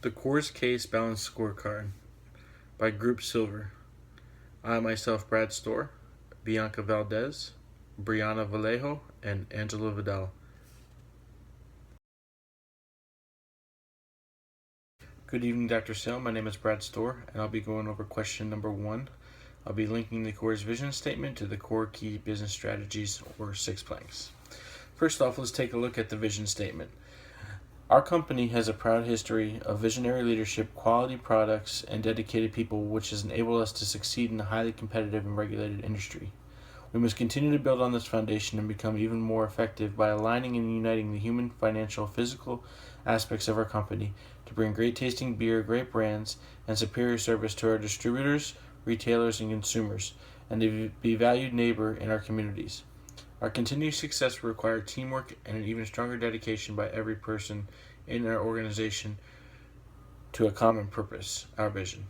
The Coors Case Balance Scorecard by Group Silver. I myself, Brad Storr, Bianca Valdez, Brianna Vallejo, and Angela Vidal. Good evening, Dr. Sale. My name is Brad Storr, and I'll be going over question number 1. I'll be linking the Core's vision statement to the core key business strategies, or 6 planks. First off, let's take a look at the vision statement. Our company has a proud history of visionary leadership, quality products, and dedicated people, which has enabled us to succeed in a highly competitive and regulated industry. We must continue to build on this foundation and become even more effective by aligning and uniting the human, financial, physical aspects of our company to bring great tasting beer, great brands, and superior service to our distributors, retailers, and consumers, and to be a valued neighbor in our communities. Our continued success will require teamwork and an even stronger dedication by every person in our organization to a common purpose, our vision.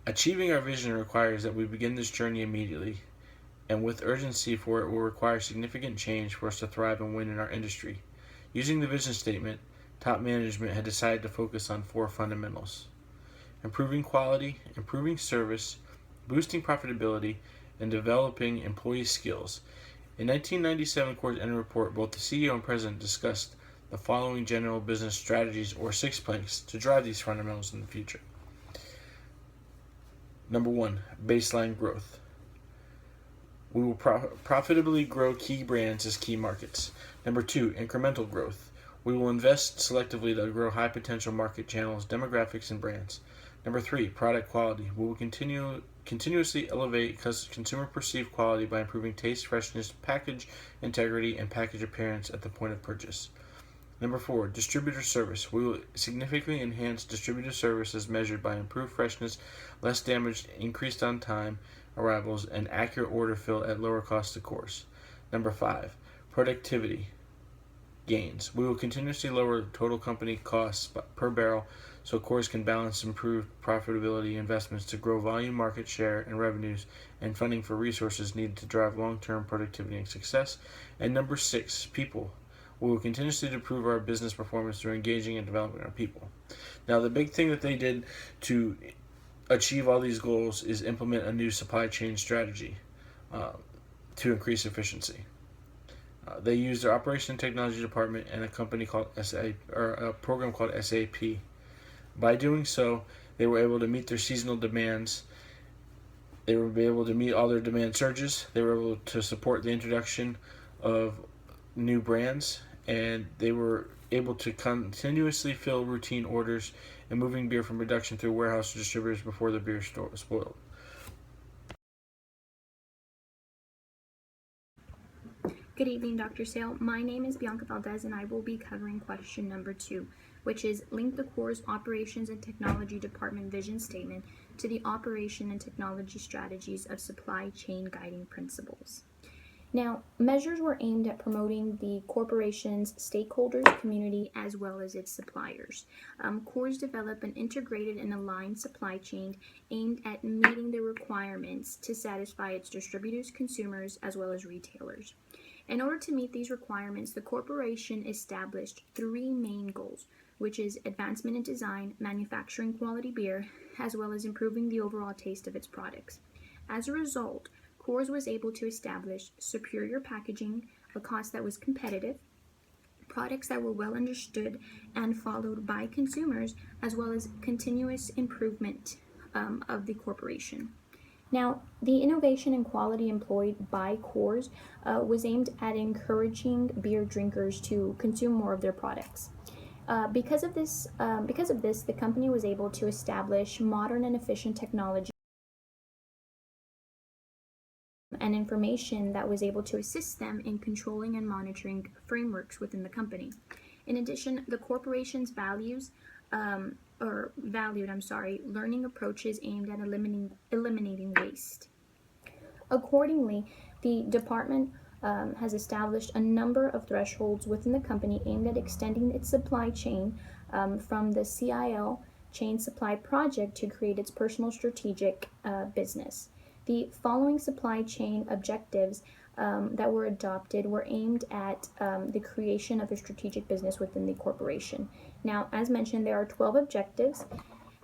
Achieving our vision requires that we begin this journey immediately and with urgency, for it will require significant change for us to thrive and win in our industry. Using the vision statement, top management had decided to focus on 4 fundamentals: improving quality, improving service, boosting profitability, and developing employee skills. In 1997 Coors Annual Report, both the CEO and President discussed the following general business strategies, or 6 planks, to drive these fundamentals in the future. Number 1, baseline growth. We will profitably grow key brands as key markets. Number 2, incremental growth. We will invest selectively to grow high potential market channels, demographics, and brands. Number 3, product quality. We will continuously elevate consumer perceived quality by improving taste, freshness, package integrity, and package appearance at the point of purchase. Number 4, distributor service. We will significantly enhance distributor service as measured by improved freshness, less damage, increased on time arrivals, and accurate order fill at lower cost to Coors. Number 5, productivity gains. We will continuously lower total company costs per barrel so Coors can balance improved profitability investments to grow volume, market share, and revenues, and funding for resources needed to drive long-term productivity and success. And number 6, people. We will continuously improve our business performance through engaging and developing our people. Now, the big thing that they did to achieve all these goals is implement a new supply chain strategy to increase efficiency. They used their operation and technology department and a company called a program called SAP. By doing so, they were able to meet their seasonal demands. They were able to meet all their demand surges. They were able to support the introduction of new brands, and they were able to continuously fill routine orders and moving beer from production through warehouse to distributors before the beer spoiled. Good evening, Dr. Sale. My name is Bianca Valdez, and I will be covering question number 2, which is link the Coors Operations and Technology Department vision statement to the operation and technology strategies of supply chain guiding principles. Now, measures were aimed at promoting the corporation's stakeholders, community, as well as its suppliers. Coors developed an integrated and aligned supply chain aimed at meeting the requirements to satisfy its distributors, consumers, as well as retailers. In order to meet these requirements, the corporation established 3 main goals, which is advancement in design, manufacturing quality beer, as well as improving the overall taste of its products. As a result, Coors was able to establish superior packaging, a cost that was competitive, products that were well understood and followed by consumers, as well as continuous improvement of the corporation. Now, the innovation and quality employed by Coors was aimed at encouraging beer drinkers to consume more of their products. Because of this, the company was able to establish modern and efficient technology and information that was able to assist them in controlling and monitoring frameworks within the company. In addition, the corporation's valued learning approaches aimed at eliminating waste. Accordingly, the department has established a number of thresholds within the company aimed at extending its supply chain from the CIL chain supply project to create its personal strategic business. The following supply chain objectives that were adopted were aimed at the creation of a strategic business within the corporation. Now, as mentioned, there are 12 objectives,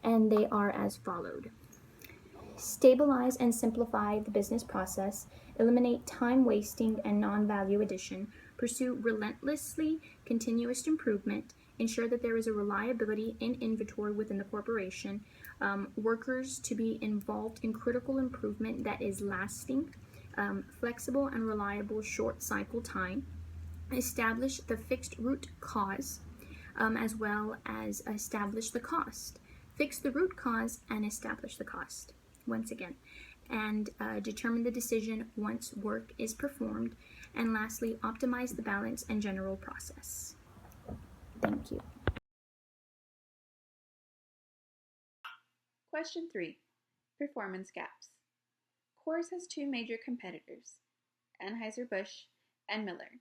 and they are as followed: stabilize and simplify the business process, eliminate time wasting and non value addition, pursue relentlessly continuous improvement, ensure that there is a reliability in inventory within the corporation, workers to be involved in critical improvement that is lasting, flexible and reliable short cycle time, establish the fixed root cause, as well as establish the cost. Fix the root cause and establish the cost once again, and determine the decision once work is performed, and lastly, optimize the balance and general process. Thank you. Question 3. Performance gaps. Coors has two major competitors, Anheuser-Busch and Miller.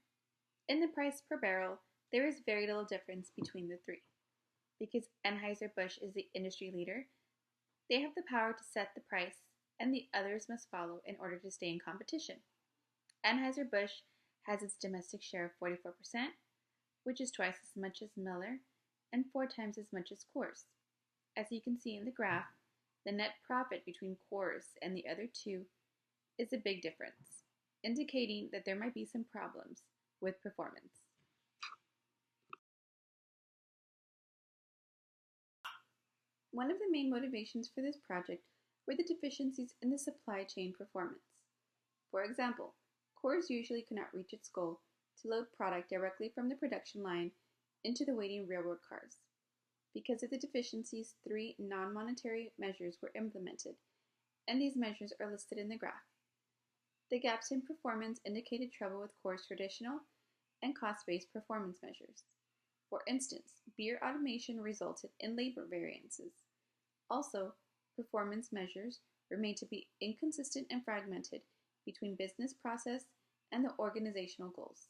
In the price per barrel, there is very little difference between the three. Because Anheuser-Busch is the industry leader, they have the power to set the price, and the others must follow in order to stay in competition. Anheuser-Busch has its domestic share of 44%, which is twice as much as Miller and 4 times as much as Coors. As you can see in the graph, the net profit between Coors and the other two is a big difference, indicating that there might be some problems with performance. One of the main motivations for this project were the deficiencies in the supply chain performance. For example, Coors usually could not reach its goal to load product directly from the production line into the waiting railroad cars. Because of the deficiencies, 3 non-monetary measures were implemented, and these measures are listed in the graph. The gaps in performance indicated trouble with Coors' traditional and cost-based performance measures. For instance, beer automation resulted in labor variances. Also, performance measures were made to be inconsistent and fragmented between business process and the organizational goals.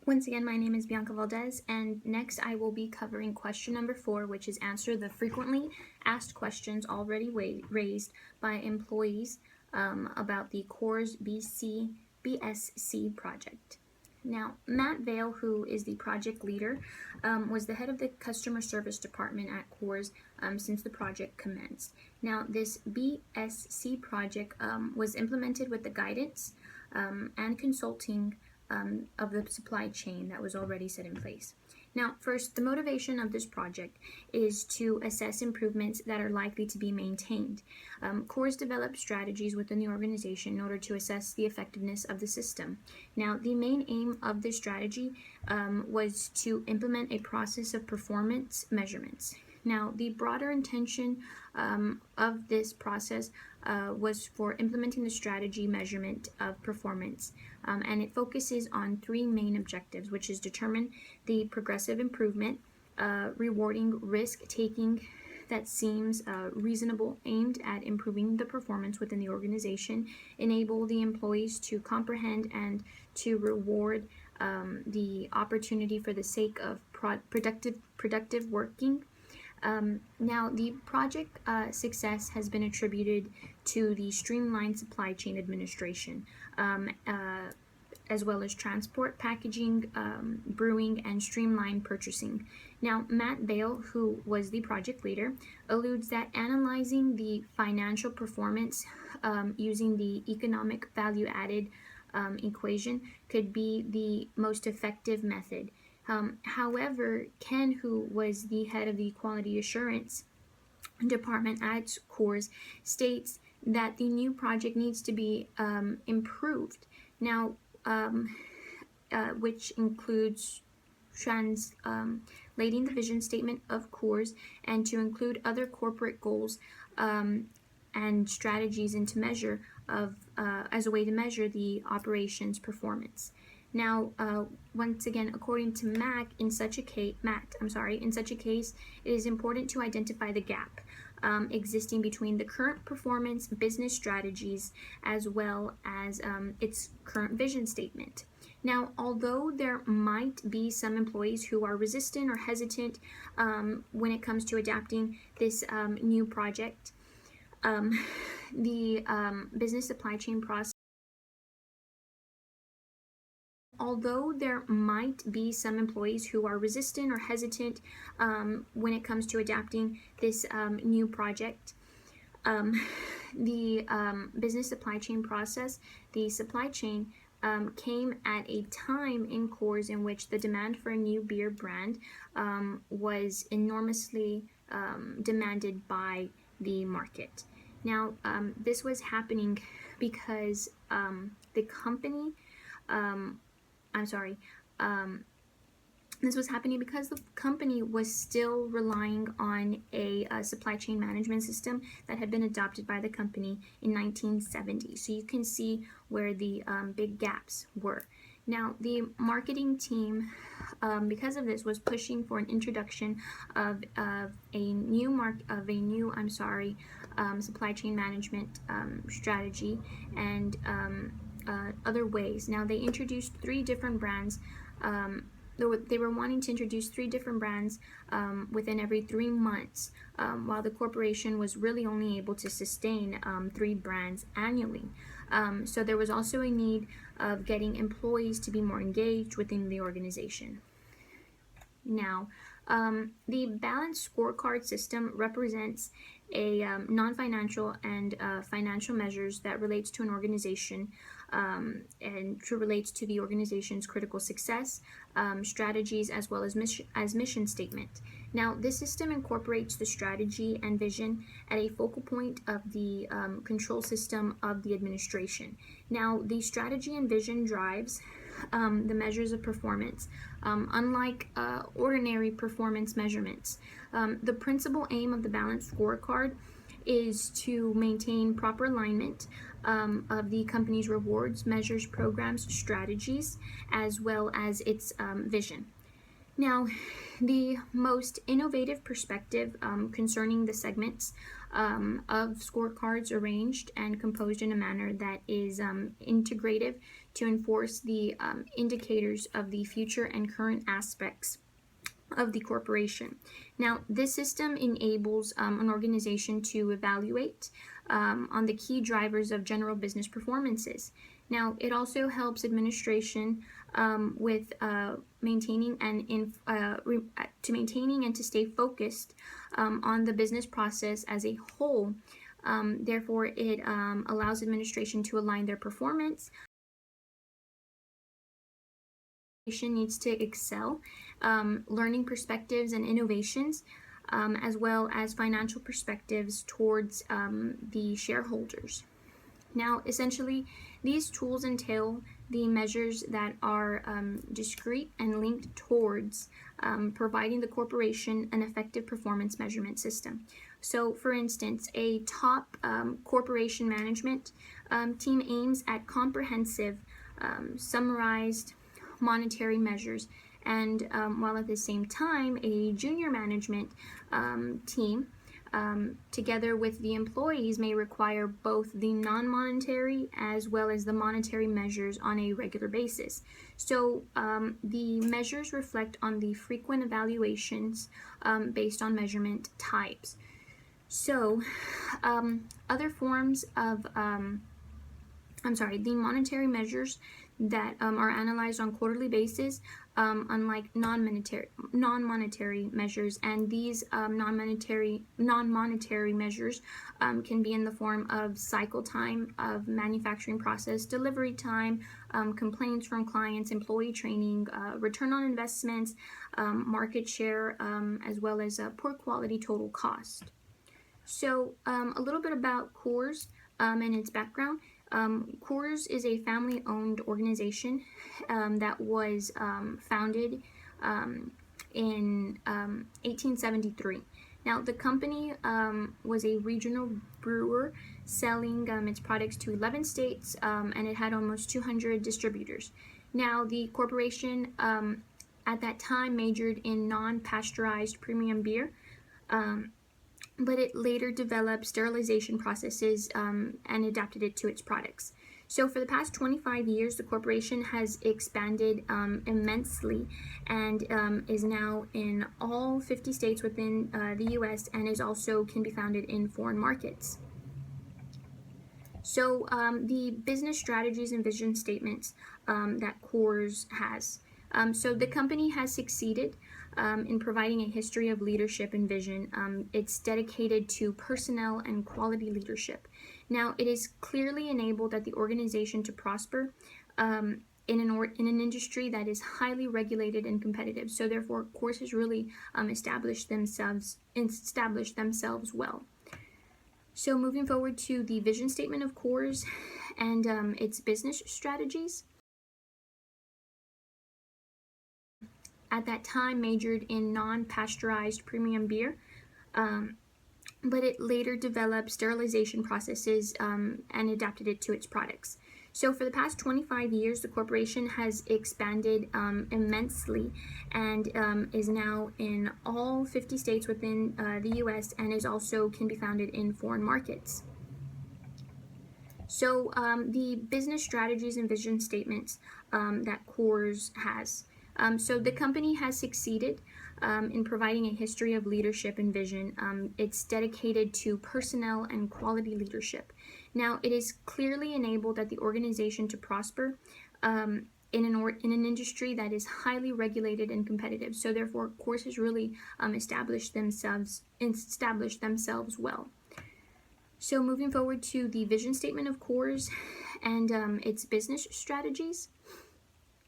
Once again, my name is Bianca Valdez, and next I will be covering question number 4, which is answer the frequently asked questions already raised by employees about the Coors BSC project. Now, Matt Vale, who is the project leader, was the head of the customer service department at Coors since the project commenced. Now, this BSC project was implemented with the guidance and consulting of the supply chain that was already set in place. Now, first, the motivation of this project is to assess improvements that are likely to be maintained. Coors developed strategies within the organization in order to assess the effectiveness of the system. Now, the main aim of this strategy was to implement a process of performance measurements. Now, the broader intention of this process was for implementing the strategy measurement of performance, and it focuses on 3 main objectives, which is determine the progressive improvement, rewarding risk-taking that seems reasonable, aimed at improving the performance within the organization, enable the employees to comprehend and to reward the opportunity for the sake of productive working. Now, the project success has been attributed to the streamlined supply chain administration, as well as transport, packaging, brewing, and streamlined purchasing. Now, Matt Vale, who was the project leader, alludes that analyzing the financial performance using the economic value added equation could be the most effective method. However, Ken, who was the head of the quality assurance department at Coors, states that the new project needs to be improved. Now, which includes translating the vision statement of Coors and to include other corporate goals and strategies into measure of as a way to measure the operations performance. Now, once again, according to Matt, in such a case, it is important to identify the gap existing between the current performance business strategies as well as its current vision statement. Now, although there might be some employees who are resistant or hesitant when it comes to adapting this new project, the business supply chain process. Although there might be some employees who are resistant or hesitant when it comes to adapting this new project, the business supply chain process, the supply chain came at a time in Coors in which the demand for a new beer brand was enormously demanded by the market. Now, this was happening because the company, I'm sorry, this was happening because the company was still relying on a supply chain management system that had been adopted by the company in 1970. So you can see where the big gaps were. Now, the marketing team, because of this, was pushing for an introduction of a new supply chain management strategy and other ways. Now, they introduced three different brands. They were wanting to introduce three different brands within every 3 months, while the corporation was really only able to sustain 3 brands annually. So there was also a need of getting employees to be more engaged within the organization. Now, the balanced scorecard system represents a non-financial and financial measures that relates to an organization and relates to the organization's critical success, strategies, as well as mission statement. Now, this system incorporates the strategy and vision at a focal point of the control system of the administration. Now, the strategy and vision drives the measures of performance, unlike ordinary performance measurements. The principal aim of the balanced scorecard is to maintain proper alignment of the company's rewards, measures, programs, strategies, as well as its vision. Now, the most innovative perspective concerning the segments of scorecards arranged and composed in a manner that is integrative to enforce the indicators of the future and current aspects of the corporation. Now, this system enables an organization to evaluate on the key drivers of general business performances. Now, it also helps administration with maintaining and to stay focused on the business process as a whole. Therefore, it allows administration to align their performance. Needs to excel, learning perspectives and innovations, as well as financial perspectives towards the shareholders. Now, essentially, these tools entail the measures that are discrete and linked towards providing the corporation an effective performance measurement system. So, for instance, a top corporation management team aims at comprehensive, summarized monetary measures, and while at the same time, a junior management team together with the employees may require both the non-monetary as well as the monetary measures on a regular basis. So the measures reflect on the frequent evaluations based on measurement types. So other forms of the monetary measures that are analyzed on quarterly basis, unlike non-monetary measures, and these non-monetary measures can be in the form of cycle time of manufacturing process, delivery time, complaints from clients, employee training, return on investments, market share, as well as poor quality total cost. So a little bit about Coors and its background. Coors is a family-owned organization that was founded in 1873. Now, the company was a regional brewer selling its products to 11 states, and it had almost 200 distributors. Now, the corporation at that time majored in non-pasteurized premium beer. but it later developed sterilization processes and adapted it to its products. So, for the past 25 years, the corporation has expanded immensely and is now in all 50 states within the US and is also can be founded in foreign markets. So, the business strategies and vision statements that Coors has. So, the company has succeeded in providing a history of leadership and vision. It's dedicated to personnel and quality leadership. Now, it is clearly enabled that the organization to prosper. In an industry that is highly regulated and competitive, so therefore, Coors has really established themselves well. So, moving forward to the vision statement of Coors and its business strategies. At that time, majored in non-pasteurized premium beer, but it later developed sterilization processes and adapted it to its products. So, for the past 25 years, the corporation has expanded immensely and is now in all 50 states within the US and is also can be founded in foreign markets. So, the business strategies and vision statements that Coors has. So, the company has succeeded in providing a history of leadership and vision. It's dedicated to personnel and quality leadership. Now, it is clearly enabled that the organization to prosper. In an industry that is highly regulated and competitive, so therefore, Coors has really established themselves well. So, moving forward to the vision statement of Coors and its business strategies.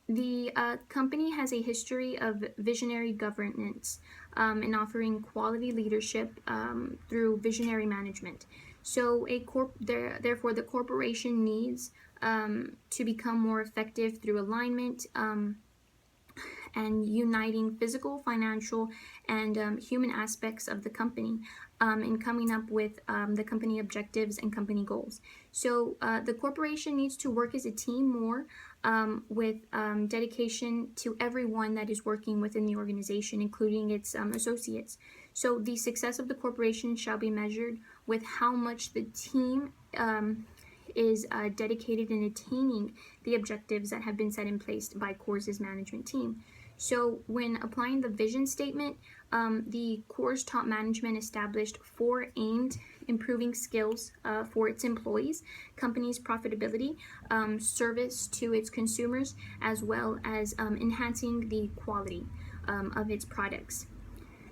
The company has a history of visionary governance in offering quality leadership through visionary management. So, therefore, the corporation needs to become more effective through alignment and uniting physical, financial, and human aspects of the company in coming up with the company objectives and company goals. So the corporation needs to work as a team more with dedication to everyone that is working within the organization, including its associates. So the success of the corporation shall be measured with how much the team is dedicated in attaining the objectives that have been set in place by Coors' management team. So, when applying the vision statement, the Coors top management established 4 aimed improving skills for its employees, company's profitability, service to its consumers, as well as enhancing the quality of its products.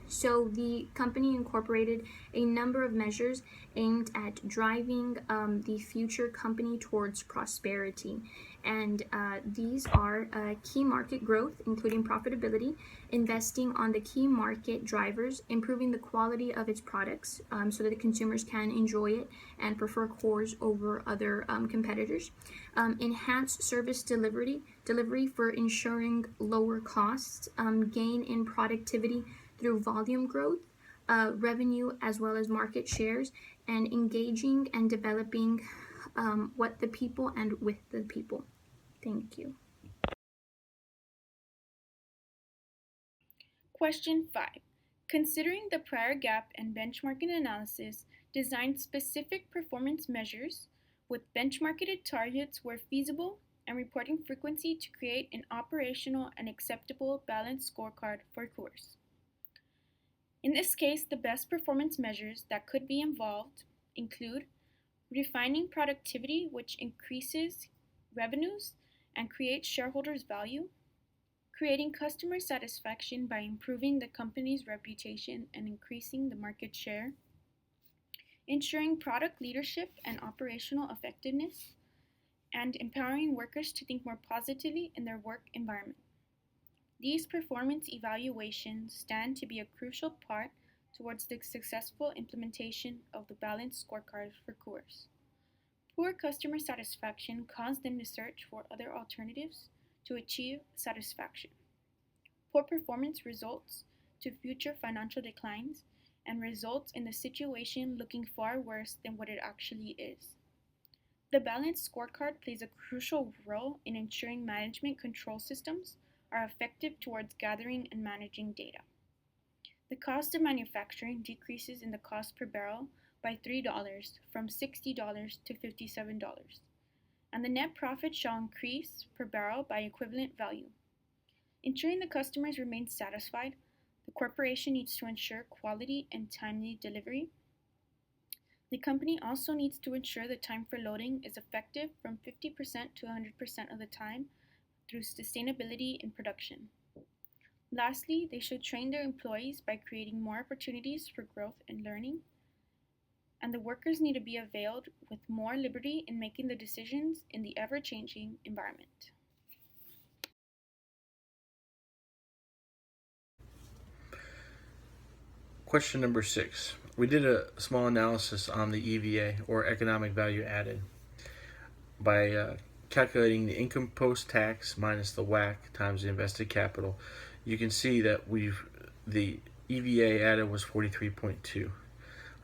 So the company incorporated a number of measures aimed at driving the future company towards prosperity. And these are key market growth, including profitability, investing on the key market drivers, improving the quality of its products so that the consumers can enjoy it and prefer Coors over other competitors, enhanced service delivery for ensuring lower costs, gain in productivity through volume growth, revenue, as well as market shares, and engaging and developing what the people and with the people. Thank you. Question 5. Considering the prior gap and benchmarking analysis, design specific performance measures with benchmarked targets where feasible and reporting frequency to create an operational and acceptable balanced scorecard for Coors. In this case, the best performance measures that could be involved include refining productivity, which increases revenues and creates shareholders' value, creating customer satisfaction by improving the company's reputation and increasing the market share, ensuring product leadership and operational effectiveness, and empowering workers to think more positively in their work environment. These performance evaluations stand to be a crucial part towards the successful implementation of the balanced scorecard for Coors. Poor customer satisfaction caused them to search for other alternatives to achieve satisfaction. Poor performance results to future financial declines and results in the situation looking far worse than what it actually is. The balanced scorecard plays a crucial role in ensuring management control systems are effective towards gathering and managing data. The cost of manufacturing decreases in the cost per barrel by $3 from $60 to $57, and the net profit shall increase per barrel by equivalent value. Ensuring the customers remain satisfied, the corporation needs to ensure quality and timely delivery. The company also needs to ensure the time for loading is effective from 50% to 100% of the time through sustainability in production. Lastly, they should train their employees by creating more opportunities for growth and learning. And the workers need to be availed with more liberty in making the decisions in the ever-changing environment. Question number 6. We did a small analysis on the EVA, or economic value added, by calculating the income post-tax minus the WACC times the invested capital. You can see that the EVA added was 43.2.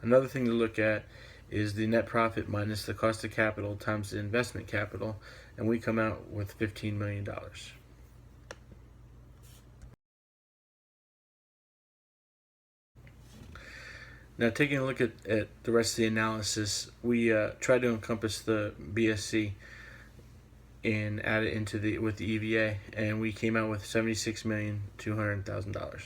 Another thing to look at is the net profit minus the cost of capital times the investment capital, and we come out with $15 million. Now, taking a look at the rest of the analysis, we tried to encompass the BSC and add it into with the EVA, and we came out with $76,200,000.